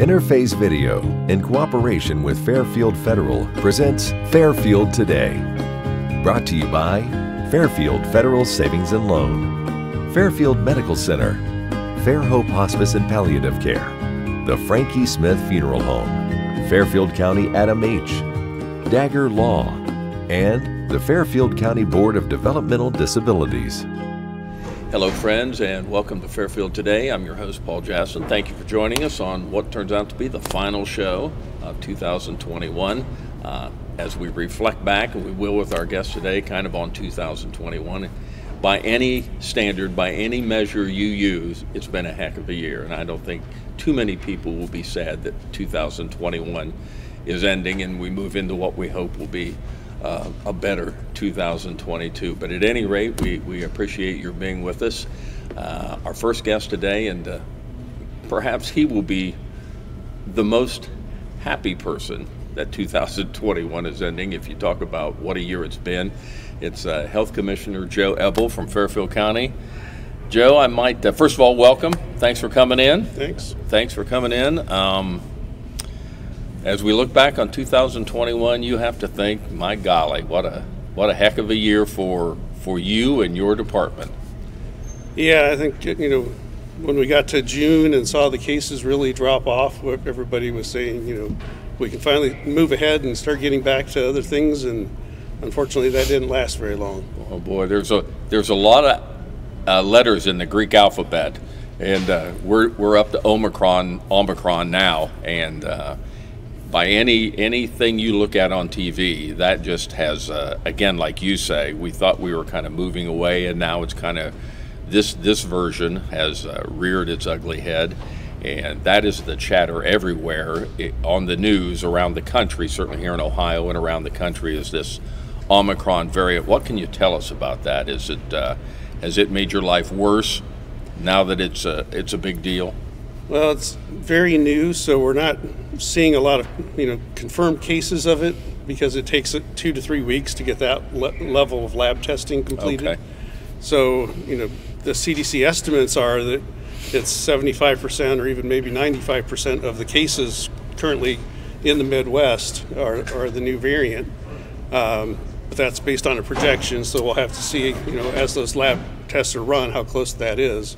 Interface Video, in cooperation with Fairfield Federal, presents Fairfield Today. Brought to you by Fairfield Federal Savings and Loan, Fairfield Medical Center, Fair Hope Hospice and Palliative Care, the Frankie Smith Funeral Home, Fairfield County Adam H., Dagger Law, and the Fairfield County Board of Developmental Disabilities. Hello friends, and welcome to Fairfield Today. I'm your host, Paul Jasson. Thank you for joining us on what turns out to be the final show of 2021. As we reflect back, and we will with our guest today, kind of on 2021. By any standard, by any measure you use, it's been a heck of a year, and I don't think too many people will be sad that 2021 is ending and we move into what we hope will be a better 2022. But at any rate, we appreciate your being with us. Our first guest today, and perhaps he will be the most happy person that 2021 is ending. If you talk about what a year it's been, it's Health Commissioner Joe Eble from Fairfield County. Joe, I might, first of all, welcome. Thanks for coming in. Thanks for coming in. As we look back on 2021, you have to think, my golly, what a heck of a year for you and your department. Yeah, I think, when we got to June and saw the cases really drop off, what everybody was saying, we can finally move ahead and start getting back to other things, and unfortunately that didn't last very long. Oh boy, there's a lot of letters in the Greek alphabet, and we're up to Omicron now, and by anything you look at on TV, that just has, again, like you say, we thought we were kind of moving away, and now it's kind of, this version has reared its ugly head, and that is the chatter everywhere on the news around the country, certainly here in Ohio and around the country, is this Omicron variant. What can you tell us about that? Has it made your life worse now that it's a big deal? Well, it's very new, so we're not seeing a lot of confirmed cases of it because it takes 2 to 3 weeks to get that level of lab testing completed. Okay. So the CDC estimates are that it's 75% or even maybe 95% of the cases currently in the Midwest are the new variant. But that's based on a projection, so we'll have to see, as those lab tests are run, how close that is.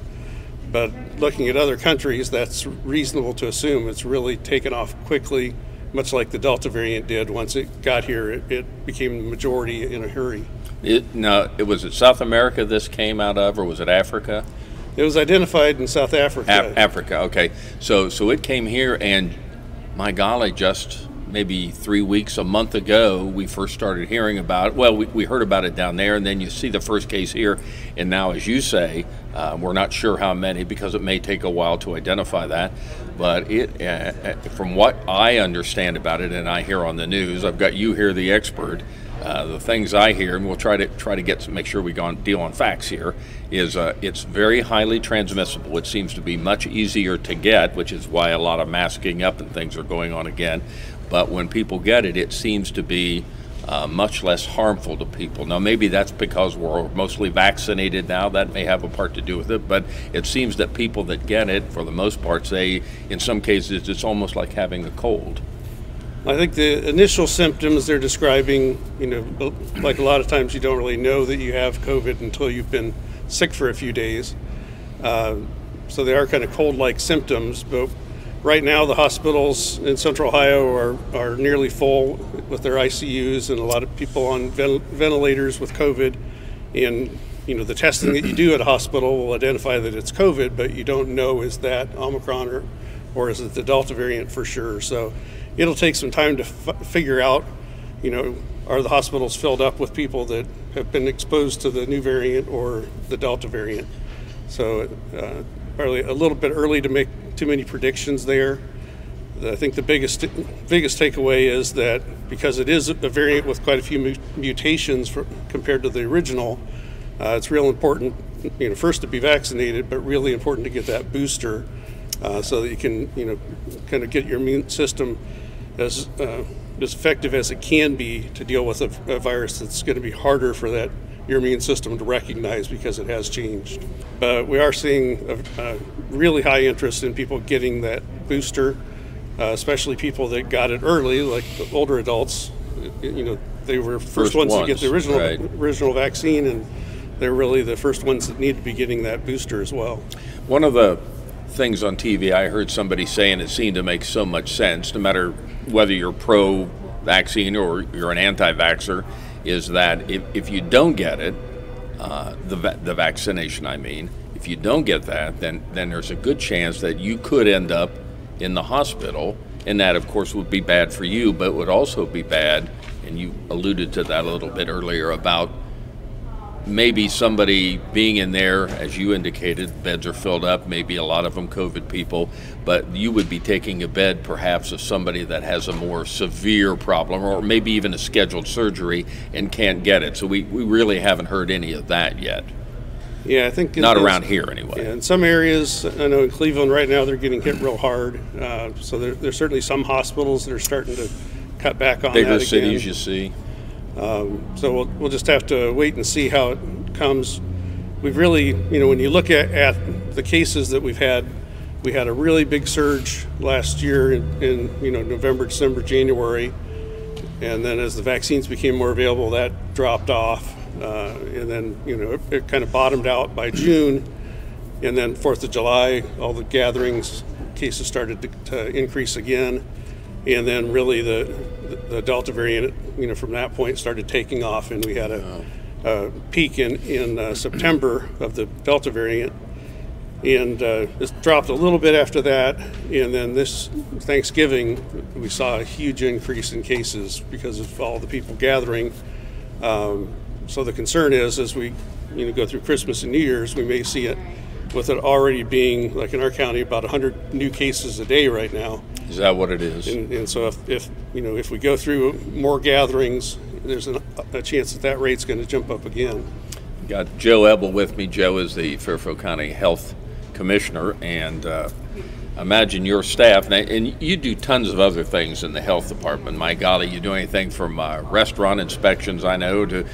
But looking at other countries, that's reasonable to assume it's really taken off quickly, much like the Delta variant did. Once it got here, it became the majority in a hurry. Was it South America this came out of, or was it Africa? It was identified in South Africa. Africa, okay. So it came here, and my golly, just maybe 3 weeks, a month ago, we first started hearing about it. Well, we heard about it down there, and then you see the first case here, and now, as you say, we're not sure how many because it may take a while to identify that. But from what I understand about it, and I hear on the news, I've got you here, the expert. The things I hear, and we'll try to make sure we deal on facts here, is it's very highly transmissible. It seems to be much easier to get, which is why a lot of masking up and things are going on again. But when people get it, it seems to be much less harmful to people. Now, maybe that's because we're mostly vaccinated now. That may have a part to do with it. But it seems that people that get it, for the most part, say, in some cases, it's almost like having a cold. I think the initial symptoms they're describing, like a lot of times you don't really know that you have COVID until you've been sick for a few days. So they are kind of cold-like symptoms, but right now the hospitals in Central Ohio are nearly full with their ICUs and a lot of people on ventilators with COVID. And the testing that you do at a hospital will identify that it's COVID, but you don't know, is that Omicron or is it the Delta variant for sure. So it'll take some time to figure out, are the hospitals filled up with people that have been exposed to the new variant or the Delta variant. So probably a little bit early to make too many predictions there. I think the biggest takeaway is that because it is a variant with quite a few mutations compared to the original, it's real important, first to be vaccinated, but really important to get that booster so that you can, kind of get your immune system as effective as it can be to deal with a virus that's going to be harder for your immune system to recognize because it has changed. But we are seeing a really high interest in people getting that booster. especially people that got it early, like the older adults. They were first ones to get the original vaccine, and they're really the first ones that need to be getting that booster as well. One of the things on TV I heard somebody say, and it seemed to make so much sense, no matter whether you're pro-vaccine or you're an anti-vaxxer, is that if you don't get it, the vaccination, I mean, if you don't get that, then there's a good chance that you could end up in the hospital, and that, of course, would be bad for you, but would also be bad, and you alluded to that a little bit earlier, about maybe somebody being in there, as you indicated, beds are filled up, maybe a lot of them COVID people, but you would be taking a bed perhaps of somebody that has a more severe problem, or maybe even a scheduled surgery and can't get it. So we really haven't heard any of that yet. Yeah, I think not around here anyway. Yeah, in some areas, I know in Cleveland right now they're getting hit real hard. So there's certainly some hospitals that are starting to cut back on bigger that cities, again. You see. So we'll just have to wait and see how it comes. We've really, when you look at the cases that we've had, we had a really big surge last year in November, December, January, and then as the vaccines became more available, that dropped off, and then it kind of bottomed out by June, and then 4th of July, all the gatherings cases started to increase again, and then really the Delta variant, from that point started taking off, and we had a peak in September of the Delta variant, and it dropped a little bit after that, and then this Thanksgiving we saw a huge increase in cases because of all the people gathering. So the concern is, as we go through Christmas and New Year's, we may see it with it already being, like in our county, about 100 new cases a day right now. Is that what it is? And so if we go through more gatherings, there's a chance that rate's going to jump up again. Got Joe Eble with me. Joe is the Fairfield County Health Commissioner, and imagine your staff, and you do tons of other things in the health department. My golly, you do anything from restaurant inspections, I know, to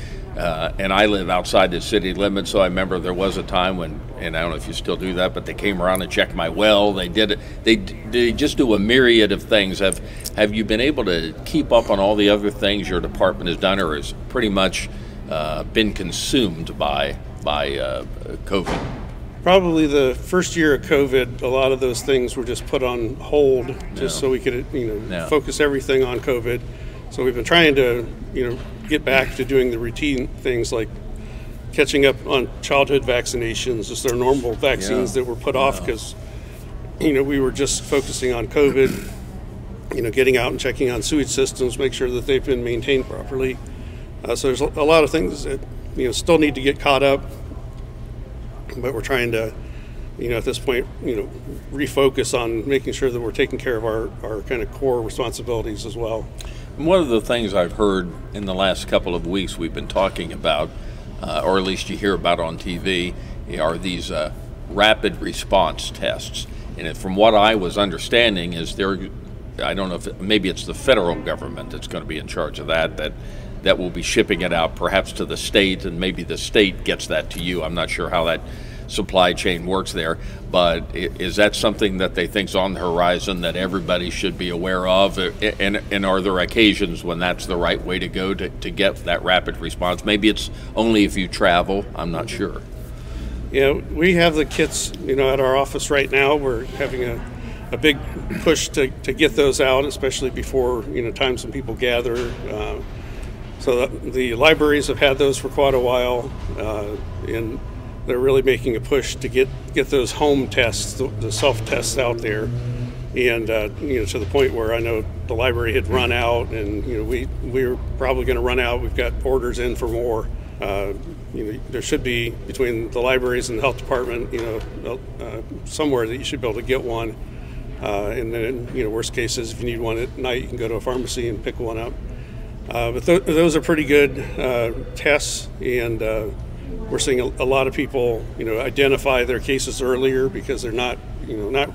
and I live outside the city limits, so I remember there was a time when, and I don't know if you still do that, but they came around and checked my well. They did it. They just do a myriad of things. Have you been able to keep up on all the other things your department has done, or has pretty much been consumed by COVID? Probably the first year of COVID, a lot of those things were just put on hold, just so we could focus everything on COVID. So we've been trying to get back to doing the routine things like catching up on childhood vaccinations, just their normal vaccines that were put off because we were just focusing on COVID. Getting out and checking on sewage systems, make sure that they've been maintained properly. So there's a lot of things that still need to get caught up, but we're trying to at this point refocus on making sure that we're taking care of our kind of core responsibilities as well. One of the things I've heard in the last couple of weeks we've been talking about, or at least you hear about on TV, are these rapid response tests. And from what I was understanding is I don't know if maybe it's the federal government that's going to be in charge of that will be shipping it out perhaps to the state, and maybe the state gets that to you. I'm not sure how that supply chain works there, but is that something that they think's on the horizon that everybody should be aware of? And are there occasions when that's the right way to go to get that rapid response? Maybe it's only if you travel. I'm not sure. Yeah, we have the kits at our office right now. We're having a big push to get those out, especially before times when people gather. So the libraries have had those for quite a while, and they're really making a push to get those home tests, the self-tests out there, and to the point where I know the library had run out, and we're probably going to run out. We've got orders in for more. There should be, between the libraries and the health department, somewhere that you should be able to get one. And then, worst cases, if you need one at night, you can go to a pharmacy and pick one up. But those are pretty good tests, and we're seeing a lot of people, identify their cases earlier because they're not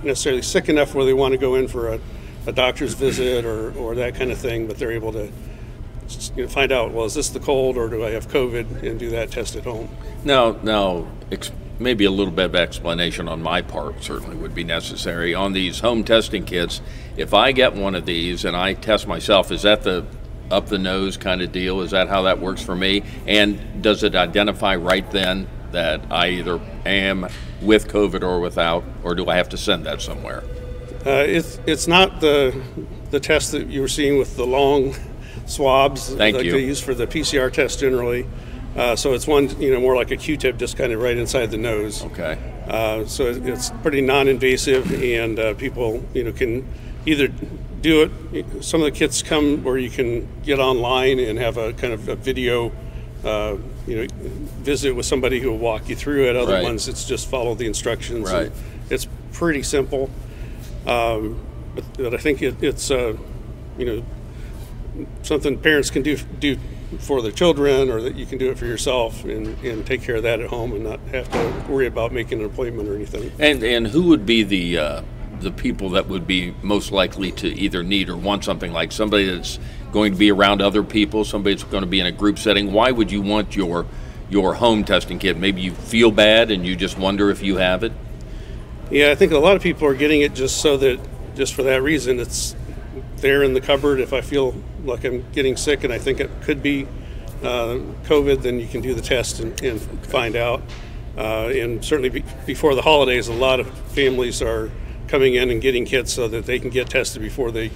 necessarily sick enough where they want to go in for a doctor's visit or that kind of thing, but they're able to find out, well, is this the cold or do I have COVID, and do that test at home. Now, maybe a little bit of explanation on my part certainly would be necessary. On these home testing kits, if I get one of these and I test myself, is that the up the nose kind of deal? Is that how that works for me? And does it identify right then that I either am with COVID or without, or do I have to send that somewhere? It's not the test that you were seeing with the long swabs Thank like you. they use for the PCR test generally. So it's one, more like a Q-tip, just kind of right inside the nose. Okay. So it's pretty non-invasive, and people, can either do it. Some of the kits come where you can get online and have a kind of a video, visit with somebody who will walk you through it. Other Right. ones, it's just follow the instructions. Right. And it's pretty simple, but I think it's something parents can do for their children, or that you can do it for yourself and take care of that at home and not have to worry about making an appointment or anything. And who would be the people that would be most likely to either need or want something, like somebody that's going to be around other people, somebody that's going to be in a group setting? Why would you want your home testing kit? Maybe you feel bad and you just wonder if you have it? Yeah, I think a lot of people are getting it just for that reason. It's there in the cupboard. If I feel like I'm getting sick and I think it could be COVID, then you can do the test and find out. And certainly before the holidays, a lot of families are coming in and getting kits so that they can get tested before they,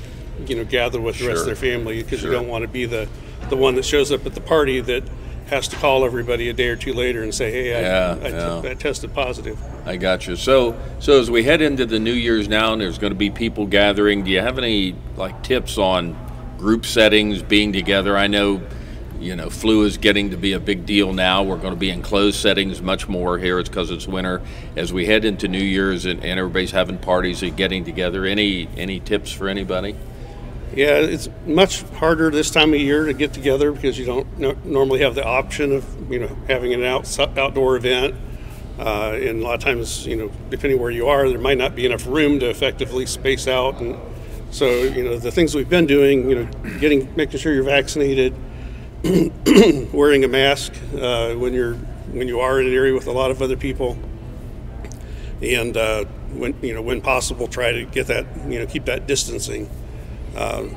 gather with the rest of their family, because you don't want to be the one that shows up at the party that has to call everybody a day or two later and say, hey, I tested positive. I got you. So as we head into the New Year's now, and there's going to be people gathering, do you have any tips on group settings, being together? I know, flu is getting to be a big deal now. We're going to be in closed settings much more here. It's because it's winter. As we head into New Year's and everybody's having parties and getting together, any tips for anybody? Yeah, it's much harder this time of year to get together because you don't normally have the option of having an outdoor event, and a lot of times depending where you are, there might not be enough room to effectively space out. And so the things we've been doing, making sure you're vaccinated, wearing a mask when you are in an area with a lot of other people, and when possible, try to get that keep that distancing.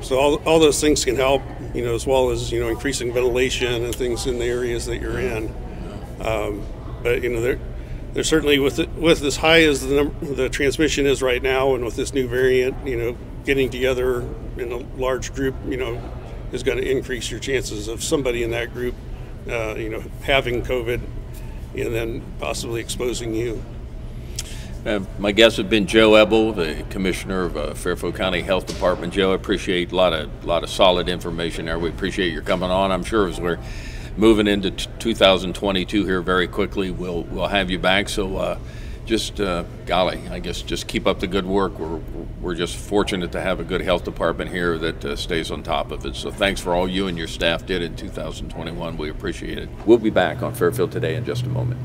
So all those things can help, as well as increasing ventilation and things in the areas that you're in. But there's certainly with as high as the transmission is right now, and with this new variant, getting together in a large group, is going to increase your chances of somebody in that group, having COVID and then possibly exposing you. My guests have been Joe Eble, the Commissioner of Fairfield County Health Department. Joe, I appreciate a lot of solid information there. We appreciate your coming on. I'm sure as we're moving into 2022 here very quickly, we'll have you back. So golly, I guess just keep up the good work. We're just fortunate to have a good health department here that stays on top of it. So thanks for all you and your staff did in 2021. We appreciate it. We'll be back on Fairfield Today in just a moment.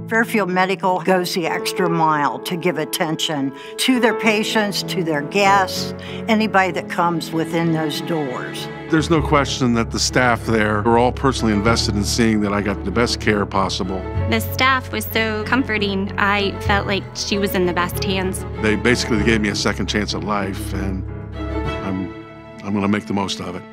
Fairfield Medical goes the extra mile to give attention to their patients, to their guests, anybody that comes within those doors. There's no question that the staff there are all personally invested in seeing that I got the best care possible. The staff was so comforting. I felt like she was in the best hands. They basically gave me a second chance at life, and I'm going to make the most of it.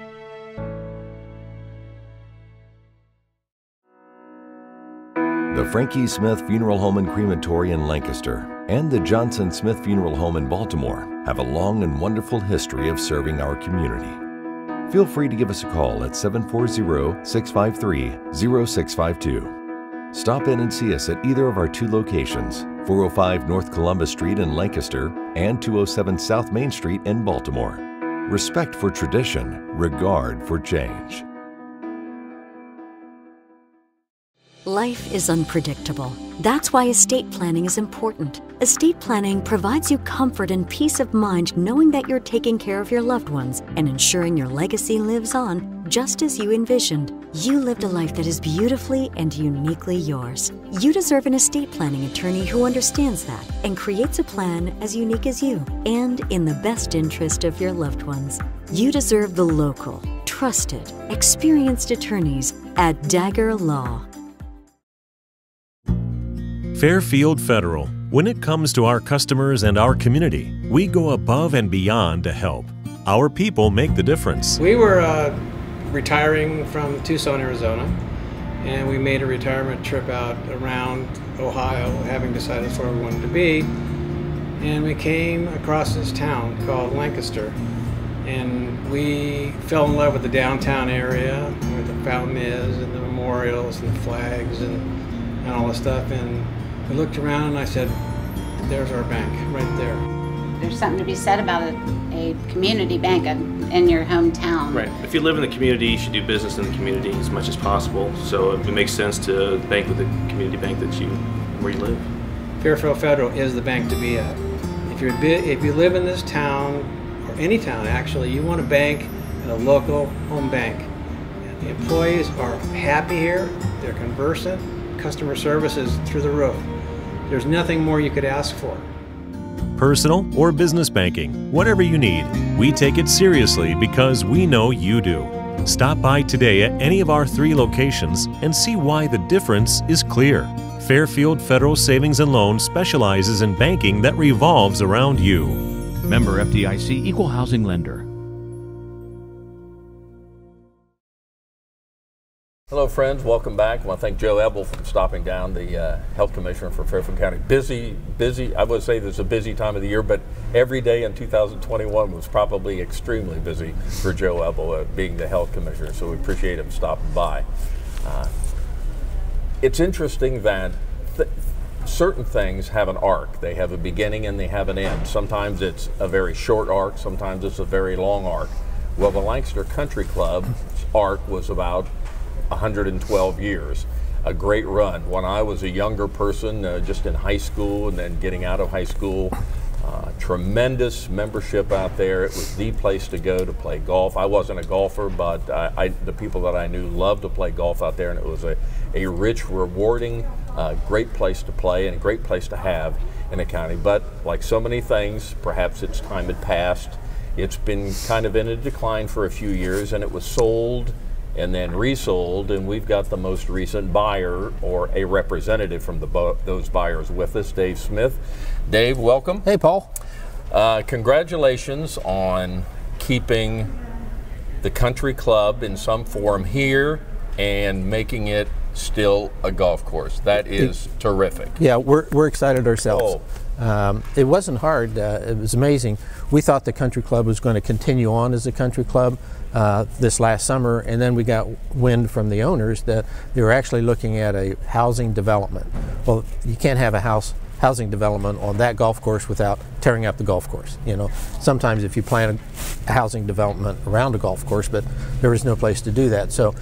The Frankie Smith Funeral Home and Crematory in Lancaster and the Johnson Smith Funeral Home in Baltimore have a long and wonderful history of serving our community. Feel free to give us a call at 740-653-0652. Stop in and see us at either of our two locations, 405 North Columbus Street in Lancaster and 207 South Main Street in Baltimore. Respect for tradition, regard for change. Life is unpredictable. That's why estate planning is important. Estate planning provides you comfort and peace of mind knowing that you're taking care of your loved ones and ensuring your legacy lives on just as you envisioned. You lived a life that is beautifully and uniquely yours. You deserve an estate planning attorney who understands that and creates a plan as unique as you and in the best interest of your loved ones. You deserve the local, trusted, experienced attorneys at Dagger Law. Fairfield Federal. When it comes to our customers and our community, we go above and beyond to help. Our people make the difference. We were retiring from Tucson, Arizona, and we made a retirement trip out around Ohio, having decided that's where we wanted to be. And we came across this town called Lancaster, and we fell in love with the downtown area where the fountain is and the memorials and the flags and all the stuff. And we looked around and I said, there's our bank right there. There's something to be said about a community bank in your hometown. Right. If you live in the community, you should do business in the community as much as possible. So it makes sense to bank with the community bank where you live. Fairfield Federal is the bank to be at. If you live in this town, or any town actually, you want to bank at a local home bank. And the employees are happy here, they're conversant, customer service is through the roof. There's nothing more you could ask for. Personal or business banking, whatever you need, we take it seriously because we know you do. Stop by today at any of our 3 locations and see why the difference is clear. Fairfield Federal Savings and Loan specializes in banking that revolves around you. Member FDIC, Equal Housing Lender. Hello friends, welcome back. I want to thank Joe Eble for stopping down, the Health Commissioner for Fairfield County. Busy, I would say this is a busy time of the year, but every day in 2021 was probably extremely busy for Joe Eble being the Health Commissioner, so we appreciate him stopping by. It's interesting that certain things have an arc. They have a beginning and they have an end. Sometimes it's a very short arc, sometimes it's a very long arc. Well, the Lancaster Country Club's arc was about 112 years. A great run. When I was a younger person, just in high school and then getting out of high school, tremendous membership out there. It was the place to go to play golf. I wasn't a golfer, but the people that I knew loved to play golf out there, and it was a rich, rewarding, great place to play and a great place to have in the county. But like so many things, perhaps its time had passed. It's been kind of in a decline for a few years, and it was sold and then resold, and we've got the most recent buyer or a representative from those buyers with us, Dave Smith. Dave, welcome. Hey, Paul. Congratulations on keeping the country club in some form here and making it still a golf course. That is terrific. Yeah, we're excited ourselves. It wasn't hard. It was amazing. We thought the country club was going to continue on as a country club this last summer, and then we got wind from the owners that they were actually looking at a housing development. Well, you can't have a housing development on that golf course without tearing up the golf course. You know, sometimes if you plan a housing development around a golf course, but there was no place to do that. So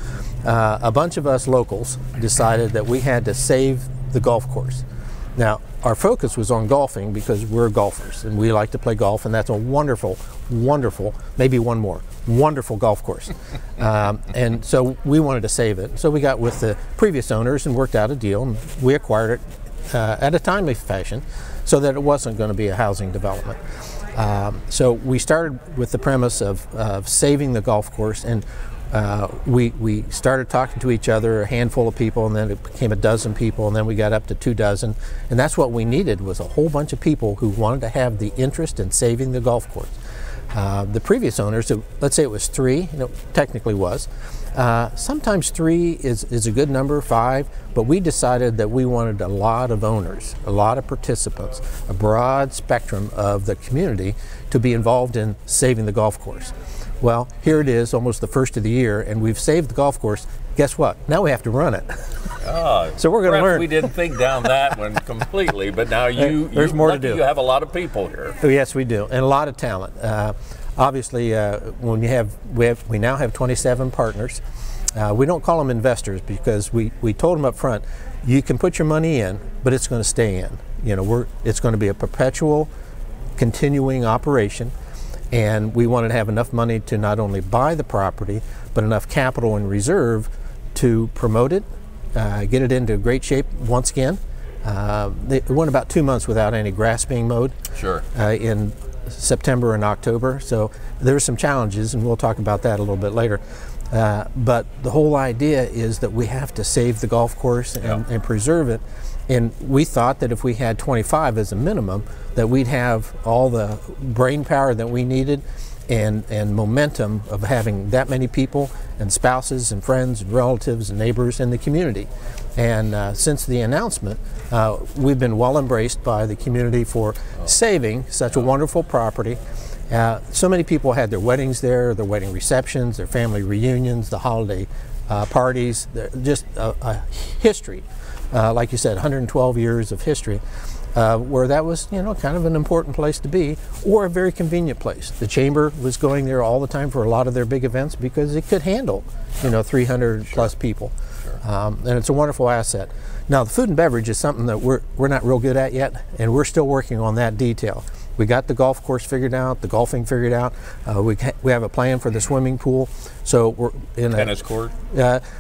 a bunch of us locals decided that we had to save the golf course. Now, our focus was on golfing because we're golfers and we like to play golf, and that's a wonderful, wonderful, maybe one more, wonderful golf course. And so we wanted to save it. So we got with the previous owners and worked out a deal, and we acquired it at a timely fashion so that it wasn't going to be a housing development. So we started with the premise of saving the golf course, and we started talking to each other, a handful of people, and then it became a dozen people, and then we got up to 24, and that's what we needed, was a whole bunch of people who wanted to have the interest in saving the golf course. The previous owners, let's say it was 3, technically was. Sometimes 3 is a good number, 5, but we decided that we wanted a lot of owners, a lot of participants, a broad spectrum of the community to be involved in saving the golf course. Well, here it is, almost the first of the year, and we've saved the golf course. Guess what? Now we have to run it. So we're going to learn. We didn't think down that one completely, but now there's more to do. You have a lot of people here. Oh, yes, we do, and a lot of talent. Obviously, when we now have 27 partners. We don't call them investors because we told them up front, you can put your money in, but it's going to stay in. It's going to be a perpetual, continuing operation. And we wanted to have enough money to not only buy the property, but enough capital and reserve to promote it, get it into great shape once again. It went about 2 months without any grass being mowed. Sure. In September and October, so there were some challenges, and we'll talk about that a little bit later. But the whole idea is that we have to save the golf course and preserve it. And we thought that if we had 25 as a minimum, that we'd have all the brain power that we needed and momentum of having that many people and spouses and friends and relatives and neighbors in the community. And since the announcement, we've been well embraced by the community for saving such a wonderful property. So many people had their weddings there, their wedding receptions, their family reunions, the holiday parties, just a history. Like you said, 112 years of history, where that was, kind of an important place to be, or a very convenient place. The Chamber was going there all the time for a lot of their big events because it could handle, 300 plus people. And it's a wonderful asset. Now, the food and beverage is something that we're not real good at yet, and we're still working on that detail. We got the golf course figured out, the golfing figured out. We have a plan for the swimming pool. So we're in tennis court.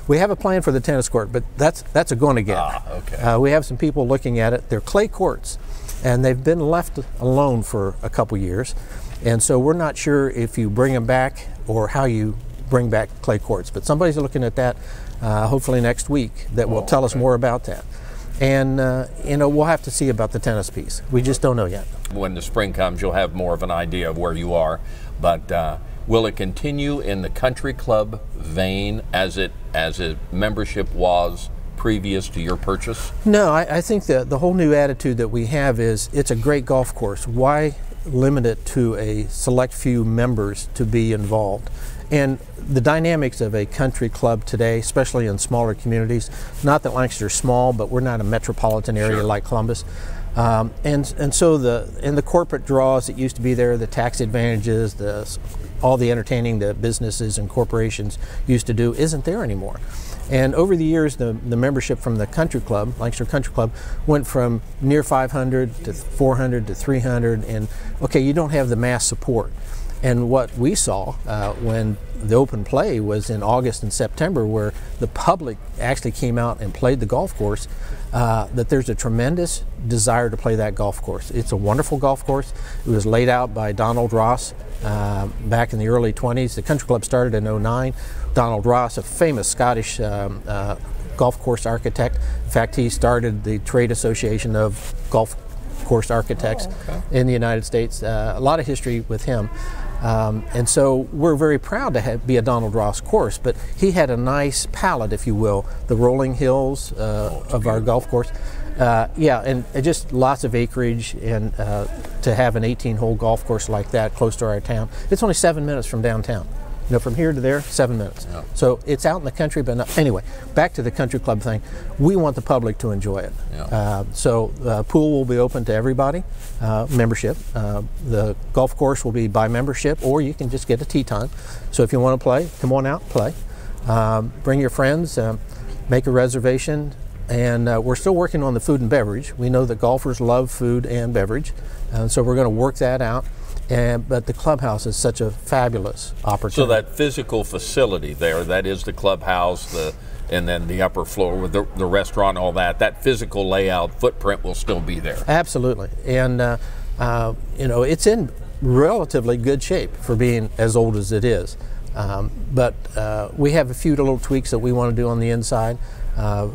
We have a plan for the tennis court, but that's a going to get. Okay. We have some people looking at it. They're clay courts, and they've been left alone for a couple years, and so we're not sure if you bring them back or how you bring back clay courts. But somebody's looking at that, hopefully next week, that will tell us more about that. And we'll have to see about the tennis piece. We just don't know yet. When the spring comes, you'll have more of an idea of where you are. But will it continue in the country club vein as a membership was previous to your purchase? No, I think the whole new attitude that we have is it's a great golf course. Why limit it to a select few members to be involved? And the dynamics of a country club today, especially in smaller communities, not that Lancaster's small, but we're not a metropolitan area like Columbus. And so the corporate draws that used to be there, the tax advantages, all the entertaining the businesses and corporations used to do isn't there anymore. And over the years, the membership from the country club, Lancaster Country Club, went from near 500 to 400 to 300, and okay, you don't have the mass support. And what we saw when the open play was in August and September, where the public actually came out and played the golf course, that there's a tremendous desire to play that golf course. It's a wonderful golf course. It was laid out by Donald Ross back in the early 20s. The country club started in '09. Donald Ross, a famous Scottish golf course architect. In fact, he started the Trade Association of Golf Course Architects in the United States. A lot of history with him. And so we're very proud to be a Donald Ross course, but he had a nice palette, if you will, the rolling hills of our golf course. And just lots of acreage, and to have an 18-hole golf course like that close to our town. It's only 7 minutes from downtown. From here to there, 7 minutes. Yeah. So it's out in the country, but not, anyway, back to the country club thing. We want the public to enjoy it. Yeah. So the pool will be open to everybody, membership. The golf course will be by membership, or you can just get a tee time. So if you want to play, come on out and play. Bring your friends, make a reservation. And we're still working on the food and beverage. We know that golfers love food and beverage, and so we're going to work that out. But the clubhouse is such a fabulous opportunity. So that physical facility there, that is the clubhouse, and then the upper floor with the restaurant, all that physical layout footprint will still be there. Absolutely. And, it's in relatively good shape for being as old as it is. But we have a few little tweaks that we want to do on the inside.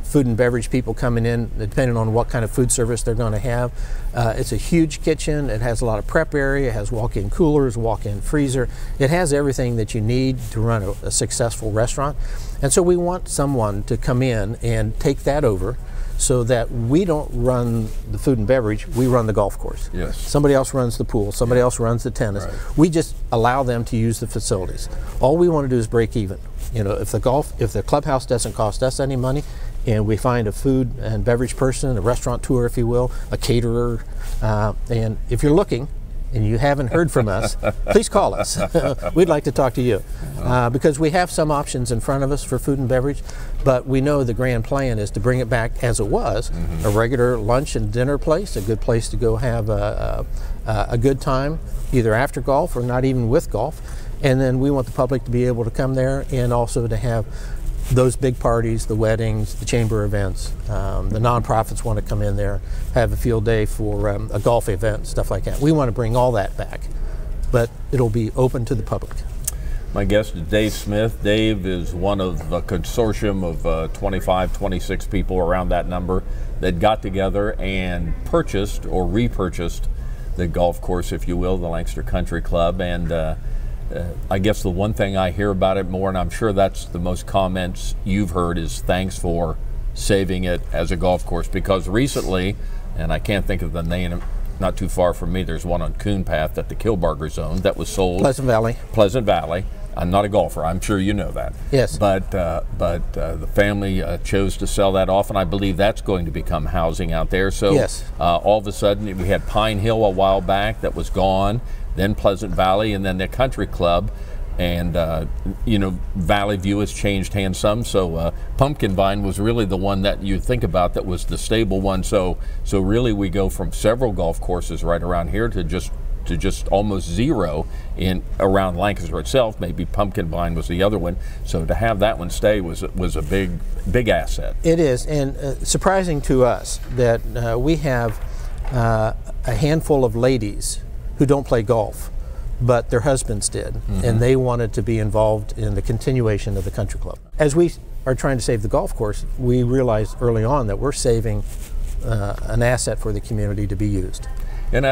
Food and beverage people coming in, depending on what kind of food service they're going to have. It's a huge kitchen. It has a lot of prep area. It has walk-in coolers, walk-in freezer. It has everything that you need to run a successful restaurant. And so we want someone to come in and take that over, so that we don't run the food and beverage, we run the golf course. Yes. Somebody else runs the pool, somebody else runs the tennis. Right. We just allow them to use the facilities. All we want to do is break even. If the clubhouse doesn't cost us any money, and we find a food and beverage person, a restaurateur, if you will, a caterer, and if you're looking and you haven't heard from us, please call us. We'd like to talk to you, because we have some options in front of us for food and beverage, but we know the grand plan is to bring it back as it was, a regular lunch and dinner place, a good place to go have a good time, either after golf or not even with golf. And then we want the public to be able to come there, and also to have those big parties, the weddings, the chamber events. The nonprofits want to come in there, have a field day for a golf event, stuff like that. We want to bring all that back, but it'll be open to the public. My guest is Dave Smith. Dave is one of a consortium of 25, 26 people, around that number, that got together and purchased or repurchased the golf course, if you will, the Lancaster Country Club. And I guess the one thing I hear about it more, and I'm sure that's the most comments you've heard, is thanks for saving it as a golf course. Because recently, and I can't think of the name, not too far from me, there's one on Coon Path at the Kilbarger Zone that was sold. Pleasant Valley. Pleasant Valley. I'm not a golfer. I'm sure you know that. Yes. But the family chose to sell that off, and I believe that's going to become housing out there. So yes. All of a sudden, we had Pine Hill a while back that was gone, then Pleasant Valley, and then the Country Club. And, you know, Valley View has changed hands some. So Pumpkin Vine was really the one that you think about that was the stable one. So really we go from several golf courses right around here to just almost zero in around Lancaster itself. Maybe Pumpkin Vine was the other one. So to have that one stay was a big asset. It is, and surprising to us that we have a handful of ladies who don't play golf, but their husbands did, and they wanted to be involved in the continuation of the country club. As we are trying to save the golf course, we realized early on that we're saving an asset for the community to be used. And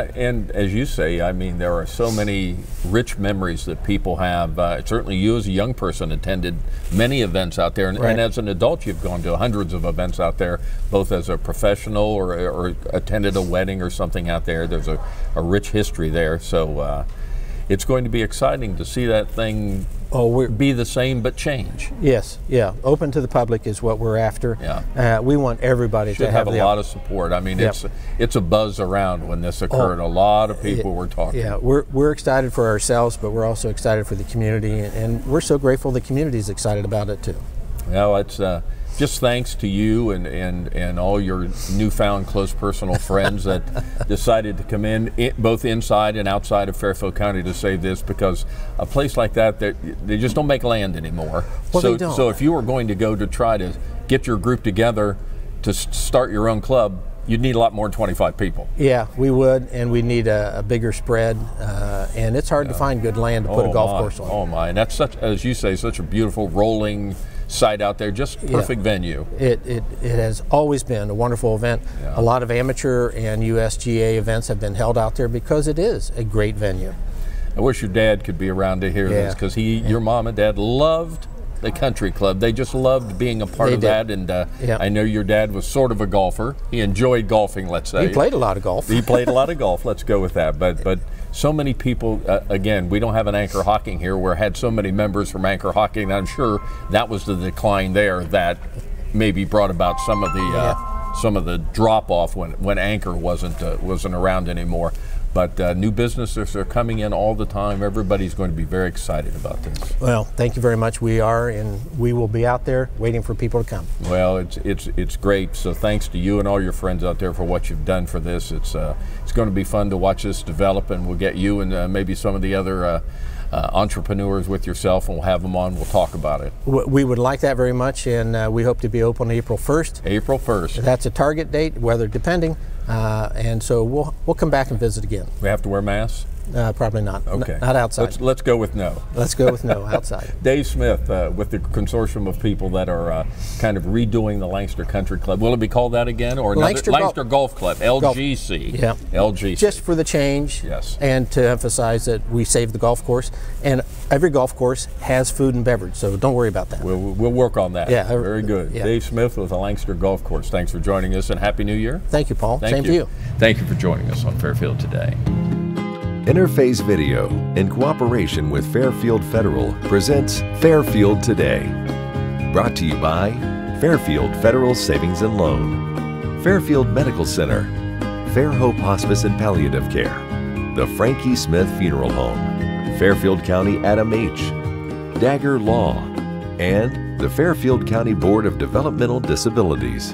as you say, I mean, there are so many rich memories that people have. Certainly you as a young person attended many events out there, and, right. and as an adult you've gone to hundreds of events out there, both as a professional or attended a wedding or something out there. There's a rich history there. So it's going to be exciting to see that thing be the same but change. Yes, yeah. Open to the public is what we're after. Yeah. We want everybody to have a lot of support. I mean, it's a buzz around when this occurred. A lot of people were talking. Yeah, we're excited for ourselves, but we're also excited for the community, and we're so grateful the community is excited about it too. Well, it's just thanks to you and all your newfound close personal friends that decided to come in both inside and outside of Fairfield County to save this, because a place like that, they just don't make land anymore. Well, they don't. So if you were going to go to try to get your group together to start your own club, you'd need a lot more than 25 people. Yeah, we would, and we need a bigger spread, and it's hard to find good land to put a golf course on. Oh my, and that's such, as you say, such a beautiful rolling site out there, just perfect venue. It has always been a wonderful event. Yeah. A lot of amateur and USGA events have been held out there because it is a great venue. I wish your dad could be around to hear this, because your mom and dad loved the country club. They just loved being a part of that, and I know your dad was sort of a golfer. He enjoyed golfing, let's say. He played a lot of golf. He played a lot of golf, let's go with that. But so many people, again, we don't have an Anchor Hocking here. We had so many members from Anchor Hocking, and I'm sure that was the decline there that maybe brought about some of the drop-off when Anchor wasn't around anymore. But new businesses are coming in all the time. Everybody's going to be very excited about this. Well, thank you very much. We are, and we will be out there waiting for people to come. Well, it's great. So thanks to you and all your friends out there for what you've done for this. It's going to be fun to watch this develop, and we'll get you and maybe some of the other entrepreneurs with yourself, and we'll have them on. We'll talk about it. We would like that very much, and we hope to be open April 1st. April 1st. That's a target date, weather depending, and so we'll come back and visit again. We have to wear masks? Probably not. Okay. Not outside. Let's go with no. Let's go with no, outside. Dave Smith with the consortium of people that are kind of redoing the Lancaster Country Club. Will it be called that again? Or Lancaster Golf Club, LGC. Yeah. LGC. Just for the change. Yes. And to emphasize that we saved the golf course. And every golf course has food and beverage, so don't worry about that. We'll work on that. Yeah. Very good. Yeah. Dave Smith with the Lancaster Golf Course. Thanks for joining us, and Happy New Year. Thank you, Paul. Same to you. Thank you for joining us on Fairfield Today. Interface Video, in cooperation with Fairfield Federal, presents Fairfield Today. Brought to you by Fairfield Federal Savings and Loan, Fairfield Medical Center, Fair Hope Hospice and Palliative Care, the Frankie Smith Funeral Home, Fairfield County Adam H., Dagger Law, and the Fairfield County Board of Developmental Disabilities.